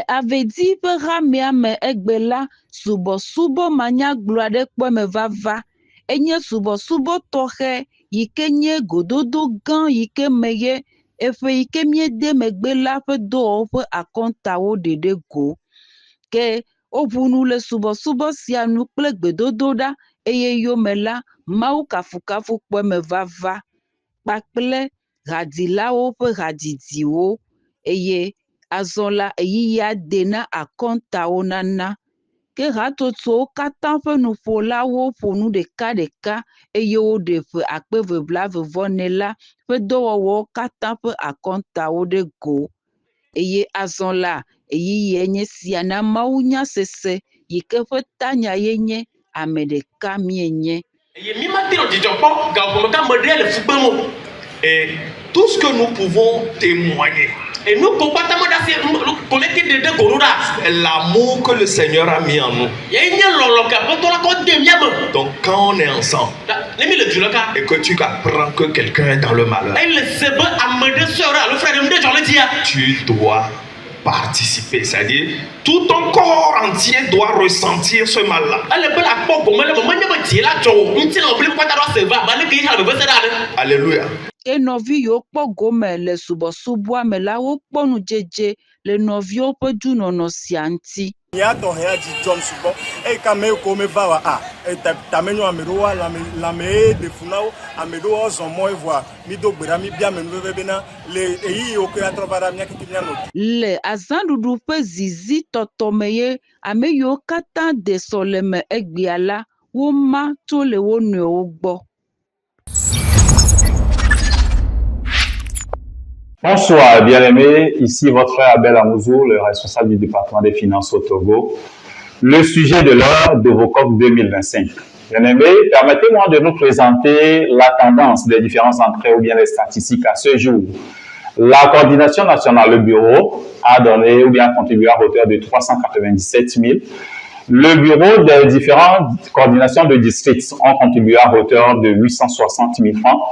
avait dit ƒe xamea me egbe la, subɔsubɔ manyagblɔ aɖe kpɔ me vava. Enye subɔsubɔ tɔxɛ yi ke nye gododo gã yi ke me ye eƒe yi ke míede megbe la ƒe dɔwɔwɔ ƒe akɔntawo ɖeɖe go. Ke woʋu nu le subɔsubɔ sia nu kple gbedodoɖa eye yome la, Mawu kafukafu kpɔ me vava kpakple hadilawo ƒe hadidiwo eye azɔ la eyiya de na akɔntawo nana. Ke hatsotsowo katã ƒe nuƒolawo ƒo nu ɖekaɖeka eye woɖe ƒe 2024 la ƒe dɔwɔwɔwo katã ƒe akɔntawo ɖe go. Eye azɔ la eyiya nye sia na Mawu nya sese yi ke ƒe tanya ye nye ame ɖeka mienye. Et tout ce que nous pouvons témoigner, et nous l'amour que le Seigneur a mis en nous. Donc quand on est ensemble et que tu apprends que quelqu'un est dans le malheur, tu dois participer, c'est-à-dire tout ton corps entier doit ressentir ce mal-là. Alléluia. Ke nɔvi yiwo kpɔ gome le subɔsubɔa me la wokpɔ nudzedze le nɔviwo ƒe dunɔnɔ sia ŋuti. Ya tɔhɛya dzidzɔm subɔ eye kame ko me va wa tamenyo ame ɖewo lame de funawo ame ɖewo zɔ mɔ evɔa mi do gbe ɖa mi bia ame nuveve bena le eyi yiwo ke atrɔ va ɖa mia keke mianɔ. Le azãɖuɖu ƒe zizi tɔtɔ me ye ame yiwo katã de sɔleme egbea la woma tso le wo nɔewo gbɔ. Bonsoir, bien-aimés. Ici votre frère Abel Amouzou, le responsable du département des finances au Togo. Le sujet de l'heure de vos COP 2025. Bien-aimés, permettez-moi de nous présenter la tendance des différentes entrées ou bien les statistiques à ce jour. La coordination nationale, le bureau, a donné ou bien contribué à hauteur de 397 000. Le bureau des différentes coordinations de districts ont contribué à hauteur de 860 000 francs.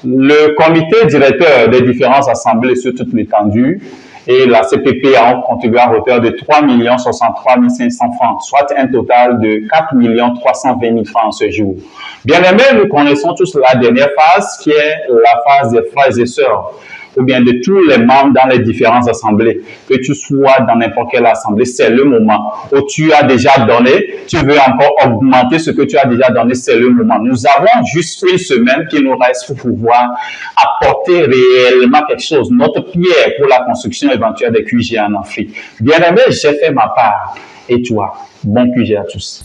Le comité directeur des différentes assemblées sur toute l'étendue et la CPP ont contribué à hauteur de 3 63 500 francs, soit un total de 4 320 000 francs en ce jour. Bien aimé, nous connaissons tous la dernière phase qui est la phase des frères et sœurs, ou bien de tous les membres dans les différentes assemblées. Que tu sois dans n'importe quelle assemblée, c'est le moment où tu as déjà donné, tu veux encore augmenter ce que tu as déjà donné, c'est le moment. Nous avons juste une semaine qui nous reste pour pouvoir apporter réellement quelque chose, notre pierre pour la construction éventuelle des QG en Afrique. Bien aimé, j'ai fait ma part. Et toi, bon QG à tous.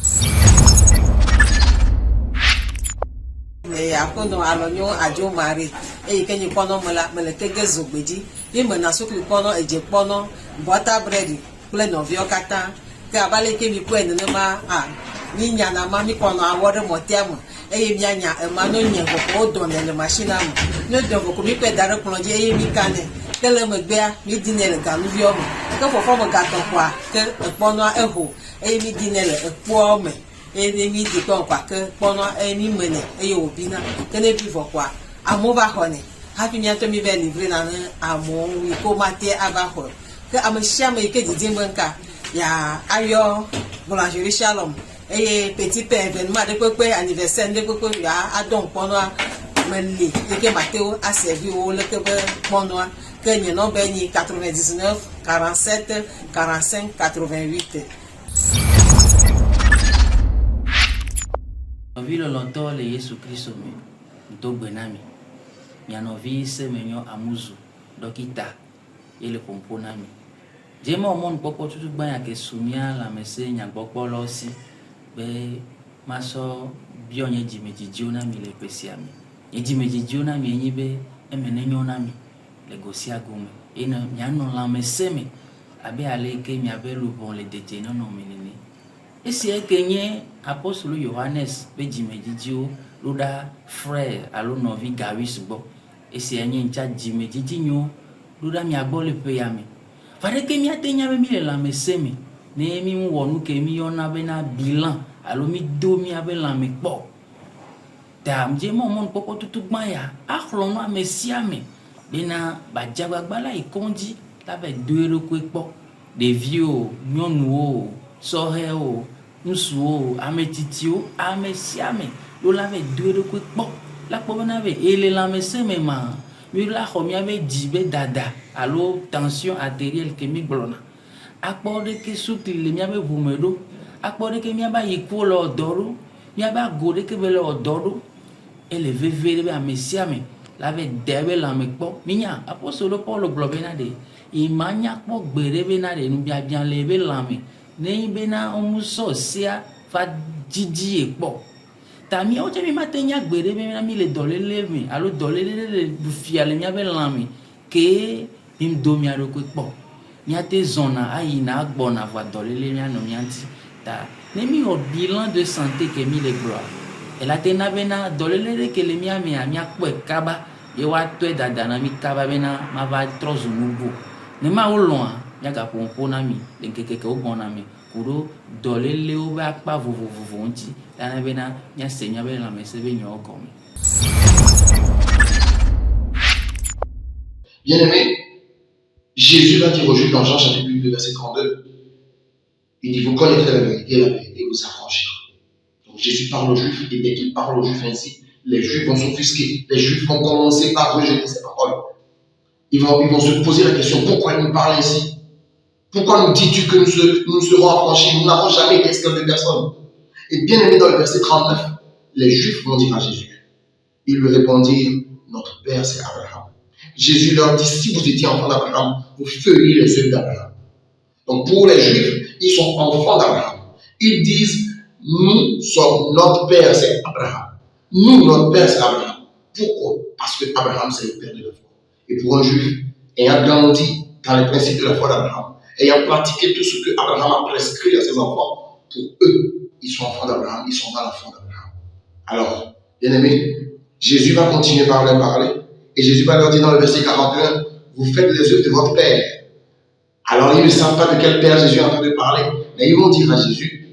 Akono alonyo ajo mari e kenyi kono mele kege zogbeji ime na sukli kono eje kono butter bread ple novio kata ke abale ke mi ku enene ma ni nya na ma mi kono awore motiamu e mi anya e ma no nye ko do ne le machine am no do ko mi pe dare plonje e mi kane kele me gbea mi dinele ganu vi omo ke fofo mo gato kwa ke kono eho e mi dinele e po me emi di kwa ke pono emi mene e obina kene bi vokwa amova hone happy mi ato mi be livre na amo wi ko mate abaho ke amashia me ke di dimbanka ya ayo boulangerie Shalom e petit père événement de pepe anniversaire de pepe ya adon pono meli ke mateo a servi o le ke pono ke ni no be ni 99 47 45 88. Novi lolonto le Yesu Kristo me ntogbe nami mia novi se menyo amuzu dokita ele pompo nami jema omon popo tutu gbanya ke sumia la mese nya gbogbo lo si be maso bionye jimeji nami le pesiami jimeji nami enyi be emenenyo nami le gosia gome ina mia no la mese me abe ale ke mia be lubon le deje no no menene esi ekenye apostolo Yohannes be jimejijio loda frère alo novi Gawis bo esi enye ncha jimejiji nyo loda mi agbo le pe ya mi fare ke mi atenya be mi le la mesemi ne mi wonu ke mi yona be na bilan alo mi do mi abe la mi po ta mje mo mon popo tutu gban ya akhlo no amesia me be na bajagbagba la ikonji la be do ero ko po ɖeviwo, nyɔnuwo, sɔhɛwo, ŋutsuwo, ame tsitsiwo, ame sia ame wo la ve do eɖokui kpɔ la kpɔ bena be ele lãmesẽ me ma mi la xɔ miabe dzi be dada alo tension artérielle ke mi gblɔna akpɔ ɖeke sukli le miabe ʋu me ɖo akpɔ ɖeke miabe ayikuwo le ɔdɔ ɖo miabe ago ɖeke be le ɔdɔ ɖo ele veve ɖe be ame sia ame la ve de be lãme kpɔ minya apostolo Paulo gblɔ bena ɖe ima nya kpɔ gbe ɖe bena ɖe nubiabia le be lãme ne bena omusɔ sia va dzidzi kpɔ ta miawo tse mi mate nya gbe ɖe bena mi le dɔléle me alo dɔléle le ɖufia le miabe lãme ke mi do mia ɖokui kpɔ miate zɔna ayina agbɔna vɔa dɔléle mianɔ mia ŋuti ta ne mi wɔ bilan de santé ke mi le gblɔa ela te na bena dɔléle ɖe ke le mia mea miakpɔe kaba ye woatɔe dada na mi kaba bena mava trɔ zu nugo ne mawo lɔ̃a miagaƒo ŋƒo na mi le ŋkeke ke wo gbɔna me ku ɖo dɔlélewo be akpa vovovovo ŋuti lana bena miase miabe lãmesẽ be nyawo gɔme. Bien-aimé, Jésus va dire aux Juifs dans Jean chapitre 8, verset 32, il dit, vous connaîtrez la vérité et vous affranchirez. Donc Jésus parle aux Juifs, et dès qu'il parle aux Juifs ainsi, les Juifs vont s'offusquer, les Juifs vont commencer par rejeter ses paroles. Ils vont se poser la question, pourquoi il nous parle ainsi? Pourquoi nous dis-tu que nous serons affranchis? Nous n'avons jamais été esclaves de personne. Et bien aimé, dans le verset 39, les Juifs vont dire à Jésus, ils lui répondirent, notre père c'est Abraham. Jésus leur dit, si vous étiez enfant d'Abraham, vous feriez les œuvres d'Abraham. Donc pour les Juifs, ils sont enfants d'Abraham. Ils disent, notre père c'est Abraham. Nous, notre père c'est Abraham. Pourquoi? Parce que Abraham c'est le père de la foi. Et pour un Juif, ayant grandi dans les principes de la foi d'Abraham, ayant pratiqué tout ce que Abraham a prescrit à ses enfants, pour eux, ils sont enfants d'Abraham, ils sont dans la foi d'Abraham. Alors, bien aimés, Jésus va continuer par leur parler, et Jésus va leur dire dans le verset 41, vous faites les œuvres de votre Père. Alors, ils ne savent pas de quel Père Jésus est en train de parler, mais ils vont dire à Jésus,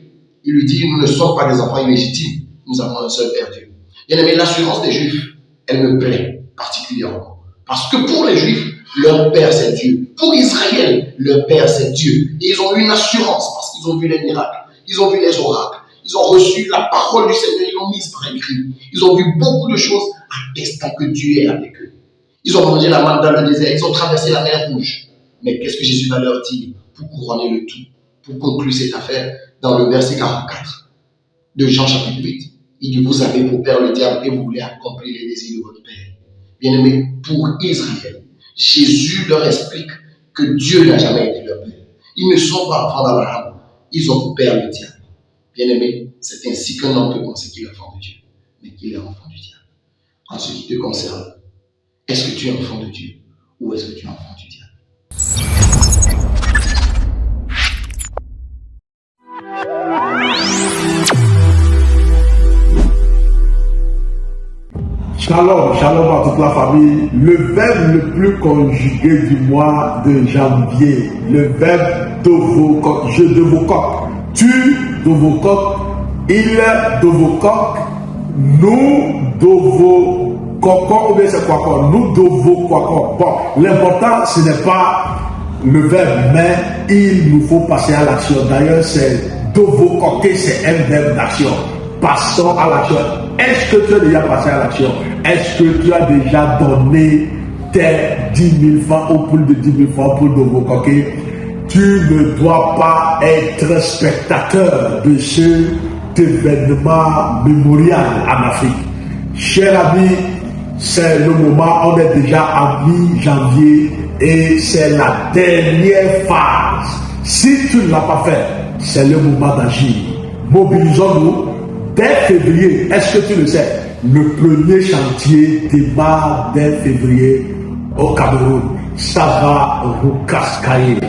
ils lui disent, nous ne sommes pas des enfants illégitimes, nous avons un seul Père Dieu. Bien aimé, l'assurance des Juifs, elle me plaît particulièrement. Parce que pour les Juifs, leur Père c'est Dieu. Pour Israël, leur Père c'est Dieu. Et ils ont eu une assurance parce qu'ils ont vu les miracles, ils ont vu les oracles, ils ont reçu la parole du Seigneur, ils l'ont mise par écrit. Ils ont vu beaucoup de choses attestant que Dieu est avec eux. Ils ont mangé la manne dans le désert, ils ont traversé la mer Rouge. Mais qu'est-ce que Jésus va leur dire pour couronner le tout, pour conclure cette affaire dans le verset 44 de Jean chapitre 8. Il dit, vous avez pour père le diable et vous voulez accomplir les désirs de votre Père. Bien-aimé, pour Israël, Jésus leur explique que Dieu n'a jamais été leur père. Ils ne sont pas enfants d'Abraham, ils ont pour père le diable. Bien-aimé, c'est ainsi qu'un homme peut penser qu'il est enfant de Dieu, mais qu'il est enfant du diable. En ce qui te concerne, est-ce que tu es enfant de Dieu ou est-ce que tu es enfant du diable? Shalom, shalom à toute la famille. Le verbe le plus conjugué du mois de janvier, le verbe dovokok, je dovokok, tu dovokok, il dovokok, nous dovokok, ou bien c'est quoi, nous dovokok. Bon, l'important ce n'est pas le verbe, mais il nous faut passer à l'action. D'ailleurs, c'est dovokoker, c'est un verbe d'action. Passons à l'action. Est-ce que tu as déjà passé à l'action? Est-ce que tu as déjà donné tes 10 000 francs au pool de 10 000 francs pour dovokoker? Tu ne dois pas être spectateur de cet événement mémorial en Afrique. Chers amis, c'est le moment, on est déjà en mi-janvier et c'est la dernière phase. Si tu ne l'as pas fait, c'est le moment d'agir. Mobilisons-nous. Dès février, est-ce que tu le sais? Le premier chantier démarre dès février au Cameroun. Ça va vous cascailler.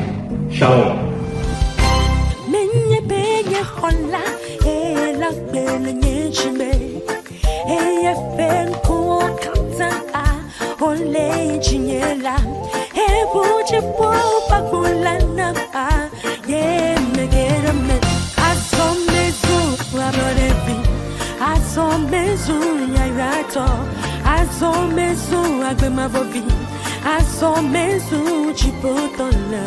Shalom. Asommezu, chipotona.